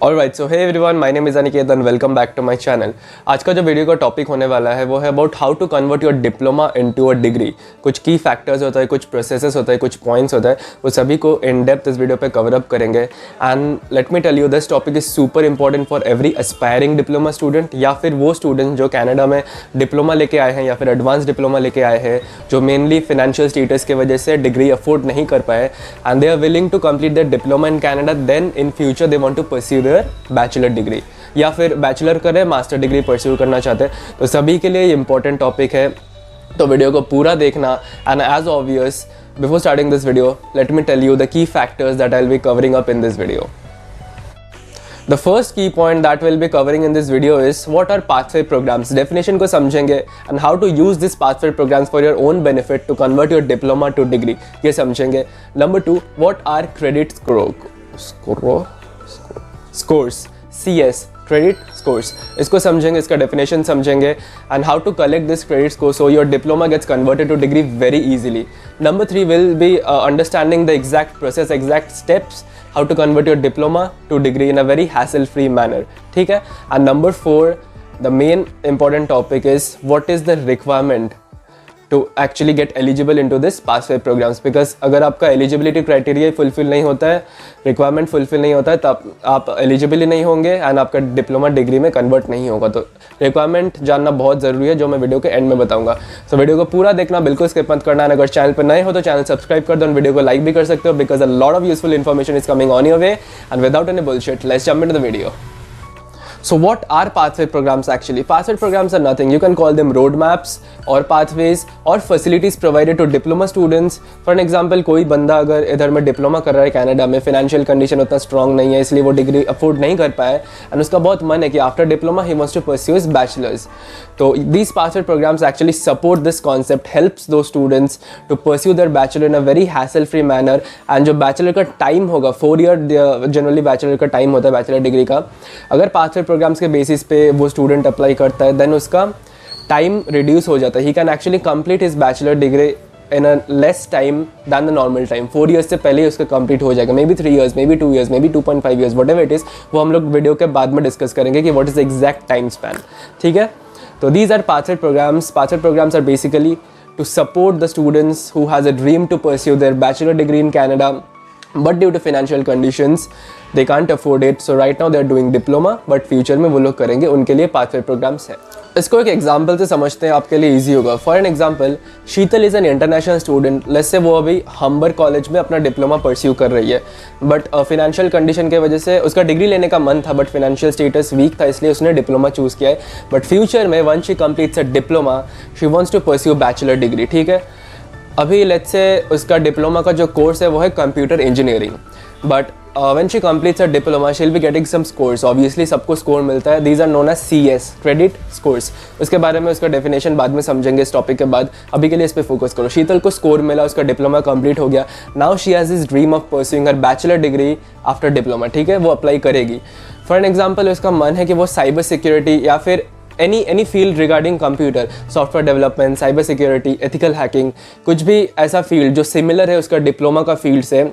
Alright, so hey everyone, my name is Aniket and welcome back to my channel. आज का जो video का topic होने वाला है वो है about how to convert your diploma into a degree. कुछ की फैक्टर्स होता है, कुछ प्रोसेसेस होता है, कुछ पॉइंट्स होता है, वो सभी को इन डेप्थ इस वीडियो पे कवर अप करेंगे। And let me tell you, this topic is super important for every aspiring diploma student या फिर वो स्टूडेंट जो कनाडा में डिप्लोमा लेके आए हैं या फिर एडवांस डिप्लोमा लेके आए हैं, जो मेनली फाइनेंशियल स्टेटस की वजह से डिग्री अफोर्ड नहीं कर पाए and they are willing to complete their diploma in Canada, then in future they want to pursue their bachelor degree या फिर बैचलर करें, मास्टर डिग्री परस्यू करना चाहते हैं। तो सभी के लिए इंपॉर्टेंट टॉपिक है, तो वीडियो को पूरा देखना। And as obvious, before starting this video, let me tell you the key factors that I will be covering up in this video. The first key point that we'll be covering in this video is what are pathway programs. Definition को समझेंगे and how to use this pathway programs for your own benefit to convert your diploma to degree, ये समझेंगे. Number 2, what are credit scores, CS, credit scores. इसको समझेंगे, इसका definition समझेंगे and how to collect this credit score so your diploma gets converted to degree very easily. Number 3 will be understanding the exact process, exact steps how to convert your diploma to degree in a very hassle-free manner. ठीक है? And number 4, the main important topic is what is the requirement to actually get eligible into this pathway programs. Because अगर आपका eligibility criteria fulfill नहीं होता है, requirement fulfill नहीं होता है, तब आप eligible नहीं होंगे and आपका डिप्लोमा डिग्री में कन्वर्ट नहीं होगा. तो रिक्वायरमेंट जानना बहुत ज़रूरी है, जो मैं वीडियो के एंड में बताऊंगा. तो वीडियो को पूरा देखना, बिल्कुल स्किप मत करना. अगर चैनल पर नए हो तो चैनल सब्सक्राइब कर दो और वीडियो को लाइक भी कर सकते हो, because a lot of useful information is coming on your way. And without any bullshit, let's jump into the video. So what are pathway programs actually? Pathway programs are nothing. You can call them roadmaps or pathways or facilities provided to diploma students. For an example, कोई बंदा अगर इधर में diploma कर रहा है Canada में, financial condition उतना स्ट्रॉन्ग नहीं है, इसलिए वो डिग्री अफोर्ड नहीं कर पाए एंड उसका बहुत मन है कि after diploma he wants to pursue his bachelors. तो these pathway programs actually support this concept, helps those students to pursue their bachelor in a very hassle-free manner. And जो बैचलर का टाइम होगा, 4 year generally bachelor का time होता है bachelor degree का, अगर pathway programmes के बेसिस पे वो स्टूडेंट अप्लाई करता है, देन उसका टाइम रिड्यूस हो जाता है. He can actually complete his bachelor degree in a less time than the normal time. 4 years से पहले ही उसका कंप्लीट हो जाएगा. Maybe 3 years, maybe 2 years, maybe 2.5 years, whatever it is, वो हम लोग वीडियो के बाद में डिस्कस करेंगे कि what is the exact time span. ठीक है? तो these are pathway programs. Pathway programs are basically to support the students who has a dream to pursue their bachelor degree in Canada, but due to financial conditions they can't afford it. So right now they are doing diploma, but future में वो लोग करेंगे, उनके लिए pathway programs है. इसको एक example से समझते हैं, आपके लिए ईजी होगा. For an example, Sheetal is an international student. Let's say वो अभी हम्बर कॉलेज में अपना डिप्लोमा परस्यू कर रही है, बट फाइनेंशियल कंडीशन की वजह से उसका डिग्री लेने का मन था, बट फाइनेंशियल स्टेटस वीक था, इसलिए उसने डिप्लोमा चूज़ किया है. बट फ्यूचर में once she completes a diploma, she wants to pursue bachelor degree. ठीक है? अभी लेट्स से उसका डिप्लोमा का जो कोर्स है वो है computer engineering, but when she completes her diploma, she'll be getting some scores. Obviously सबको स्कोर मिलता है. These are known as CS, credit scores. उसके बारे में उसका डेफिनेशन बाद में समझेंगे इस टॉपिक के बाद. अभी के लिए इस पे फोकस करो. शीतल को स्कोर मिला, उसका डिप्लोमा कंप्लीट हो गया. Now she has this dream of pursuing her bachelor degree after diploma. ठीक है? वो अप्लाई करेगी. फॉर एन एग्जाम्पल, उसका मन है कि वो साइबर सिक्योरिटी या फिर any field regarding computer, software development, cyber security, ethical hacking, कुछ भी ऐसा फील्ड जो सिमिलर है उसका डिप्लोमा का फील्ड से,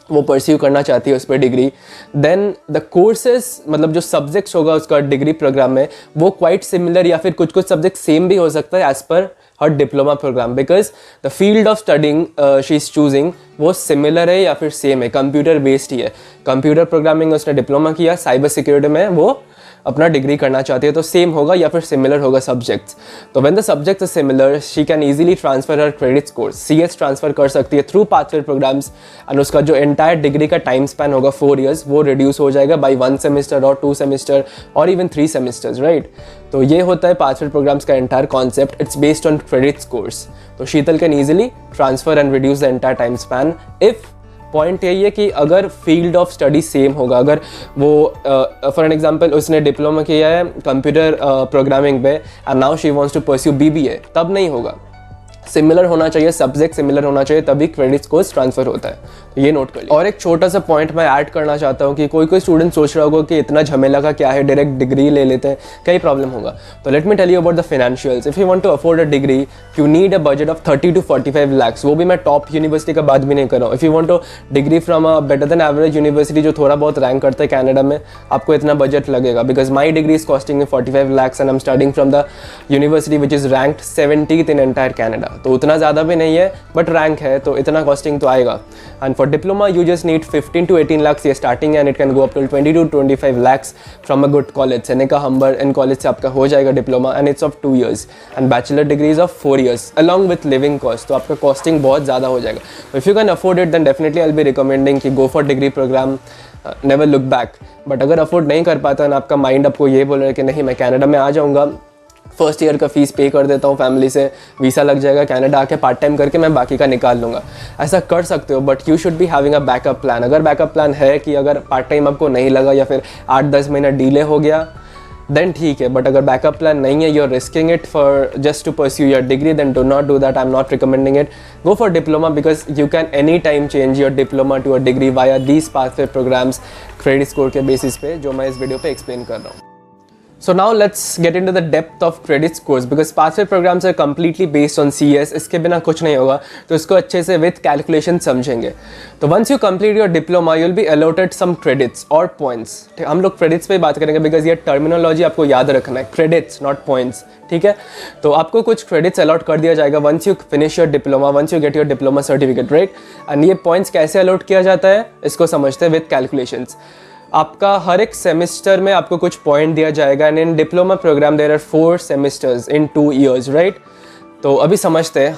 वो परस्यू करना चाहती है उस पर डिग्री. देन द कोर्सेज, मतलब जो सब्जेक्ट्स होगा उसका डिग्री प्रोग्राम में, वो क्वाइट सिमिलर या फिर कुछ सब्जेक्ट सेम भी हो सकता है as per her diploma program, because the field of studying she is choosing वो सिमिलर है या फिर सेम है, कंप्यूटर बेस्ड ही है. कंप्यूटर प्रोग्रामिंग उसने डिप्लोमा किया, साइबर सिक्योरिटी में वो अपना डिग्री करना चाहती है, तो सेम होगा या फिर सिमिलर होगा सब्जेक्ट्स. तो when the subjects are similar, she can easily transfer her credit score. CS transfer कर सकती है थ्रू पाथवे प्रोग्राम्स एंड उसका जो एंटायर डिग्री का टाइम स्पैन होगा 4 ईयर्स, वो रिड्यूस हो जाएगा बाई 1 सेमेस्टर और 2 सेमेस्टर और इवन 3 सेमेस्टर्स. राइट? तो ये होता है पाथवे प्रोग्राम्स का entire concept. It's based on credit scores. तो Sheetal can easily transfer and reduce the entire time span if point यही है कि अगर फील्ड ऑफ स्टडी सेम होगा. अगर वो फॉर एन एग्जांपल उसने डिप्लोमा किया है कंप्यूटर प्रोग्रामिंग पे and now she wants to pursue BBA, तब नहीं होगा. सिमिलर होना चाहिए, सब्जेक्ट सिमिलर होना चाहिए, तभी क्रेडिट स्कोर्स ट्रांसफर होता है, तो ये नोट कर लीजिए। और एक छोटा सा पॉइंट मैं ऐड करना चाहता हूँ कि कोई स्टूडेंट सोच रहा होगा कि इतना झमेला का क्या है, डायरेक्ट डिग्री ले लेते हैं, कई प्रॉब्लम होगा। तो let me tell you about the financials. If you want to afford a degree you need a budget of 30 to 45 lakhs। वो भी मैं टॉप यूनिवर्सिटी का बात भी नहीं कर रहा हूँ। If you want two degree from a better than average university जो थोड़ा बहुत रैंक करता है कनाडा में, आपको इतना बजट लगेगा, because my degree is costing me 45 lakhs and I am studying from the university which is ranked 70th in entire Canada. तो उतना ज़्यादा भी नहीं है बट रैंक है, तो इतना कॉस्टिंग तो आएगा। And for diploma you just need 15 to 18 lakhs ये starting, and it can go up to 20 to 25 lakhs from a good college. Seneca Humber in college से आपका हो जाएगा diploma, and it's of 2 years and bachelor degree is of 4 years along with living cost. तो आपका costing बहुत ज़्यादा हो जाएगा। If you can afford it then definitely I will be recommending कि go for degree program, never look back. But अगर afford नहीं कर पाता ना, आपका माइंड आपको ये बोल रहा है कि नहीं मैं कनाडा में आ जाऊँगा, फर्स्ट ईयर का फीस पे कर देता हूँ फैमिली से, वीसा लग जाएगा, कनाडा आके पार्ट टाइम करके मैं बाकी का निकाल लूँगा, ऐसा कर सकते हो। But you should be having a backup plan. अगर बैकअप प्लान है कि अगर पार्ट टाइम आपको नहीं लगा या फिर 8-10 महीना डिले हो गया देन ठीक है, बट अगर बैकअप प्लान नहीं है, you are risking it for just to pursue your degree, then do not do that. I am not recommending it. Go for diploma because you can any time change your diploma to a degree via these pathway programs credit score के basis पे, जो मैं इस video पे explain कर रहा हूँ। So now let's get into the depth of credit scores because pathway programs are completely based on CS। इसके बिना कुछ नहीं होगा, तो इसको अच्छे से with calculation समझेंगे। तो once you complete your diploma you'll be allotted some credits or points। हम लोग credits पे बात करेंगे because ये terminology आपको याद रखना है, credits not points, ठीक है। तो आपको कुछ credits allot कर दिया जाएगा once you finish your diploma, once you get your diploma certificate, right? and ये points कैसे allot किया जाता है इसको समझते हैं with calculations। आपका हर एक सेमेस्टर में आपको कुछ पॉइंट दिया जाएगा, and in diploma program there are 4 semesters in 2 years, right. तो अभी समझते हैं,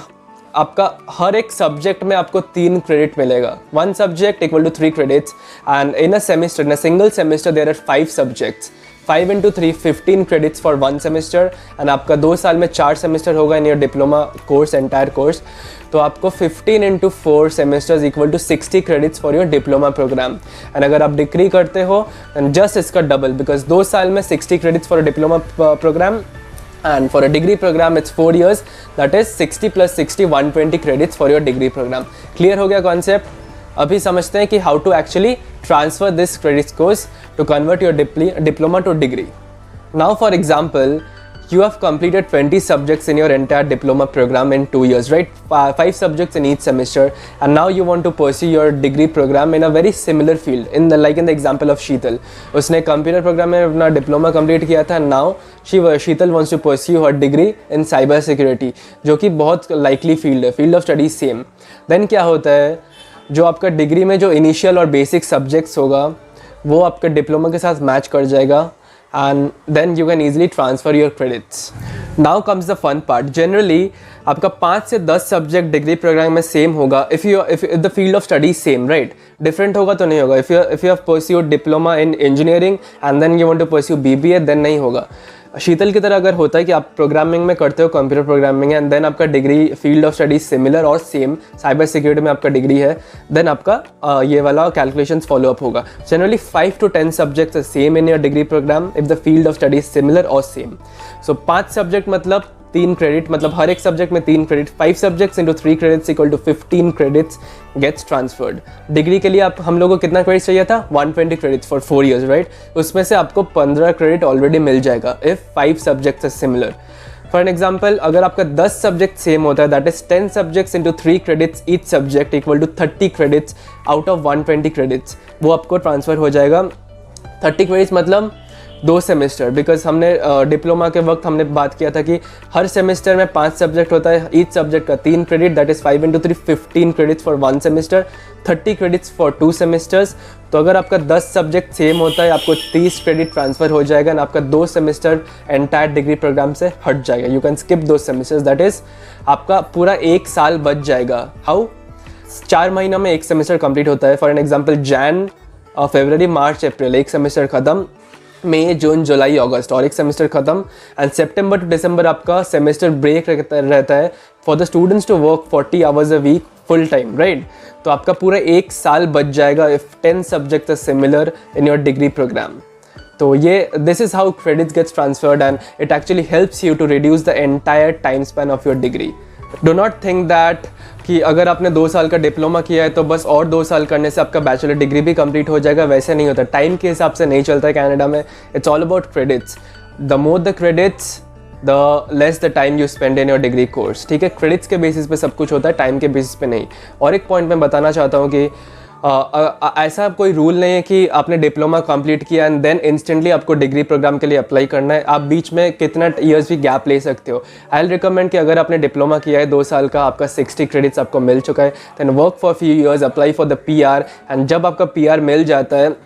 आपका हर एक सब्जेक्ट में आपको 3 क्रेडिट मिलेगा। 1 subject equal to 3 credits, and in a semester, in a single semester there are 5 subjects, 5 into 3 15 credits for 1 semester, and आपका 2 साल में 4 सेमेस्टर होगा in your diploma course, entire course. तो आपको 15 into 4 semesters equal to 60 credits for your diploma program. And अगर आप degree करते हो एंड जस्ट इसका डबल, बिकॉज 2 साल में 60 credits फॉर diploma program, and for a degree program it's 4 years, that is 60 plus 60 120 credits for your degree program। clear हो गया concept? अभी समझते हैं कि how to actually transfer this credit scores to convert your diploma to degree। now for example you have completed 20 subjects in your entire diploma program in 2 years, right? 5 subjects in each semester, and now you want to pursue your degree program in a very similar field, in the like in the example of Sheetal। उसने computer program में अपना diploma complete किया था, now Sheetal wants to pursue her degree in cyber security, जो कि बहुत likely field है, field of study same. Then क्या होता है, जो आपका डिग्री में जो इनिशियल और बेसिक सब्जेक्ट्स होगा वो आपका डिप्लोमा के साथ मैच कर जाएगा, and then you can easily transfer your credits। now comes the fun part। generally आपका 5 से 10 सब्जेक्ट डिग्री प्रोग्राम में सेम होगा if the field of study is same, right? Different होगा तो नहीं होगा। if you have pursued diploma in engineering and then you want to pursue BBA then नहीं होगा। शीतल की तरह अगर होता है कि आप प्रोग्रामिंग में करते हो, कंप्यूटर प्रोग्रामिंग एंड देन आपका degree field of study similar और सेम, साइबर सिक्योरिटी में आपका डिग्री है, देन आपका ये वाला कैलकुलेशंस फॉलो अप होगा। Generally 5 to 10 subjects same in your degree program if the field of study similar और सेम। सो 5 सब्जेक्ट मतलब 3 क्रेडिट, मतलब हर एक सब्जेक्ट में 3 credit, 5 subjects into 3 credits equal to 15 credits gets transferred. Degree के लिए आप हम लोगों को कितना क्रेडिट चाहिए था? 120 credits फॉर 4 years, राइट? उसमें से आपको 15 क्रेडिट ऑलरेडी मिल जाएगा if 5 subjects are similar. For an example, अगर आपका 10 सब्जेक्ट सेम होता है, that is 10 subjects into 3 credits each subject equal to 30 credits out of 120 credits, वो आपको ट्रांसफर हो जाएगा। 30 credits मतलब 2 सेमेस्टर, बिकॉज हमने डिप्लोमा के वक्त हमने बात किया था कि हर सेमेस्टर में 5 सब्जेक्ट होता है, ईच सब्जेक्ट का 3 credit, that is 5 into 3 15 credits for 1 semester, 30 credits for 2 semesters. तो अगर आपका 10 सब्जेक्ट सेम होता है आपको 30 क्रेडिट ट्रांसफर हो जाएगा और आपका 2 सेमेस्टर एंटायर डिग्री प्रोग्राम से हट जाएगा। You can skip 2 semesters, that is आपका पूरा 1 साल बच जाएगा। हाउ? 4 महीनों में 1 सेमेस्टर कंप्लीट होता है। For an example Jain, February, March, April 1 semester खत्म, मई, जून, जुलाई, अगस्त और 1 सेमेस्टर खत्म, एंड सितंबर टू दिसंबर आपका सेमेस्टर ब्रेक रहता है for the students to work 40 hours a week full time, right? तो आपका पूरा 1 साल बच जाएगा if 10 subjects are similar in your degree program. तो ये this is how credits gets transferred and it actually helps you to reduce the entire time span of your degree. Do not think that कि अगर आपने 2 साल का diploma किया है तो बस और 2 साल करने से आपका बैचलर डिग्री भी कंप्लीट हो जाएगा, वैसे नहीं होता। टाइम के हिसाब से नहीं चलता है कनाडा में। It's all about credits. The more the credits the less the time you spend in your degree course, ठीक है। क्रेडिट्स के बेसिस पे सब कुछ होता है, टाइम के बेसिस पे नहीं। और एक पॉइंट मैं बताना चाहता हूँ कि ऐसा कोई रूल नहीं है कि आपने डिप्लोमा कंप्लीट किया एंड देन इंस्टेंटली आपको डिग्री प्रोग्राम के लिए अप्लाई करना है। आप बीच में कितना ईयर्स भी गैप ले सकते हो। आई विल रिकमेंड कि अगर आपने डिप्लोमा किया है 2 साल का, आपका 60 क्रेडिट्स आपको मिल चुका है, then work for few years, apply for the PR, एंड जब आपका PR मिल जाता है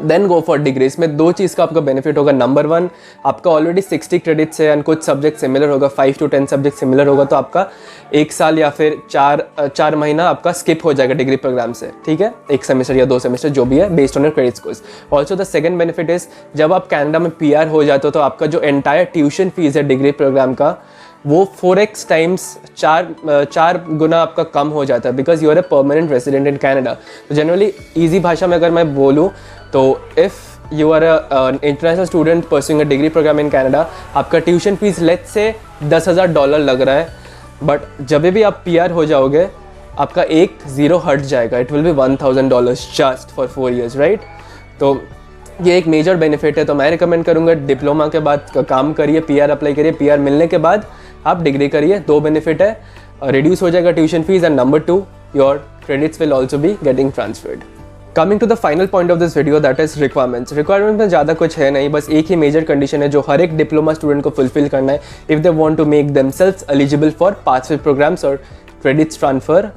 देन गो फॉर डिग्री। इसमें 2 चीज़ का आपका बेनिफिट होगा। नंबर 1, आपका ऑलरेडी 60 क्रेडिट्स है एंड कुछ सब्जेक्ट सिमिलर होगा, 5 to 10 सब्जेक्ट सिमिलर होगा, तो आपका 1 साल या फिर 4 महीना आपका स्किप हो जाएगा डिग्री प्रोग्राम से, ठीक है। 1 सेमेस्टर या 2 सेमेस्टर जो भी है, based on your credit scores. Also the second benefit is, जब आप कनाडा में PR हो जाते हो तो आपका जो एंटायर ट्यूशन फीस है डिग्री प्रोग्राम का, वो 4x टाइम्स 4 गुना आपका कम हो जाता है, because you are a permanent resident in Canada. तो जनरली ईजी भाषा में अगर मैं बोलूँ तो if you are international student pursuing a degree program in Canada, आपका ट्यूशन फीस लेट्स से $10,000 लग रहा है, बट जब भी आप PR हो जाओगे आपका एक 0 हट जाएगा, it will be $1,000 just for 4 years, right. तो ये एक मेजर बेनिफिट है। तो मैं रिकमेंड करूँगा डिप्लोमा के बाद काम करिए, PR अप्लाई करिए, PR मिलने के बाद आप डिग्री करिए। 2 बेनिफिट है, रिड्यूस हो जाएगा tuition fees, and number 2, your credits will also be getting transferred. Coming to the final point of this video, that is requirements. Requirement में ज़्यादा कुछ है नहीं, बस एक ही मेजर कंडीशन है जो हर एक डिप्लोमा स्टूडेंट को फुलफिल करना है if they want to make themselves eligible for pathway programmes और क्रेडिट्स ट्रांसफ़र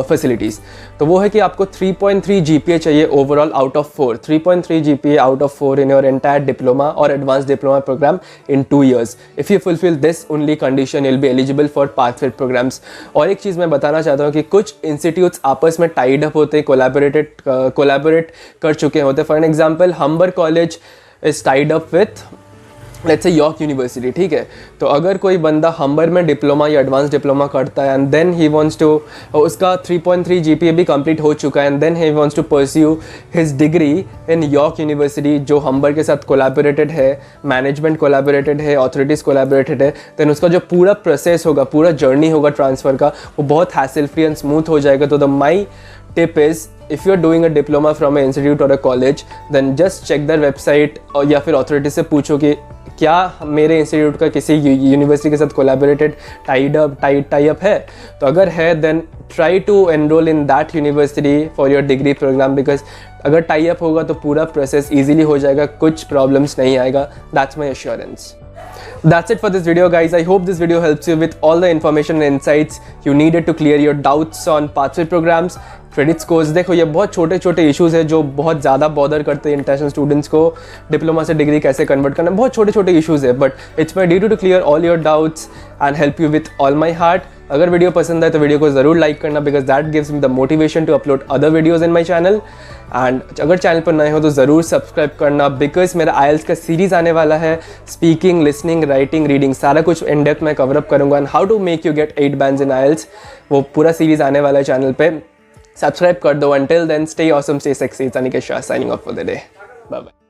फैसिलिटीज़। तो वो है कि आपको 3.3 GPA चाहिए overall out of 4, 3.3 GPA out of 4 in your entire diploma और advance diploma programme in 2 years। If you fulfil this only condition you will be eligible for pathway programmes. और एक चीज़ मैं बताना चाहता हूँ कि कुछ इंस्टीट्यूट्स आपस में टाइड अप होते, कोलैबोरेट कर चुके होते। For an example, हम्बर college is tied up with let's say York university, ठीक है। तो अगर कोई बंदा हम्बर में डिप्लोमा या एडवांस डिप्लोमा करता है and then he wants to, उसका 3.3 GPA भी कंप्लीट हो चुका है and then he wants to pursue his degree in York University जो हम्बर के साथ कोलैबोरेटेड है, मैनेजमेंट कोलैबोरेटेड है, अथॉरिटीज़ कोलैबोरेटेड है, देन उसका जो पूरा प्रोसेस होगा, पूरा जर्नी होगा ट्रांसफ़र का, वो बहुत हैसल फ्री एंड स्मूथ हो जाएगा। तो the my tip is, if you're doing a diploma from an institute or a college, then just check their website और या फिर अथॉरिटी से पूछो कि क्या मेरे इंस्टीट्यूट का किसी यूनिवर्सिटी के साथ कोलैबोरेटेड टाई अप है। तो अगर है then try to enroll in that university for your degree program, because अगर टाई अप होगा तो पूरा प्रोसेस ईजिली हो जाएगा, कुछ प्रॉब्लम्स नहीं आएगा। That's my assurance. That's it for this video, guys. I hope this video helps you with all the information and insights you needed to clear your doubts on pathway programs, credit scores. देखो ये बहुत छोटे छोटे issues है जो बहुत ज़्यादा bother करते हैं इंटरनेशनल स्टूडेंट्स को, डिप्लोमा से डिग्री कैसे कन्वर्ट करना, बहुत छोटे छोटे इश्यूज़ है, but it's my duty to clear all your doubts and help you with all my heart. अगर वीडियो पसंद आए तो वीडियो को ज़रूर लाइक करना, because that gives me the motivation to upload other videos in my channel. And अगर channel पर नए हो तो ज़रूर सब्सक्राइब करना, बिकॉज मेरा IELTS का सीरीज़ आने वाला है, स्पीकिंग, लिसनिंग, राइटिंग, रीडिंग, सारा कुछ इन डेप्थ मैं कवर अप करूँगा, and how to make you get 8 bands in IELTS, वो पूरा सीरीज़ आने वाला है चैनल पे। सब्सक्राइब कर दो। Until then, stay awesome, stay sexy. It's Aniket Shah signing off for the day. Bye bye.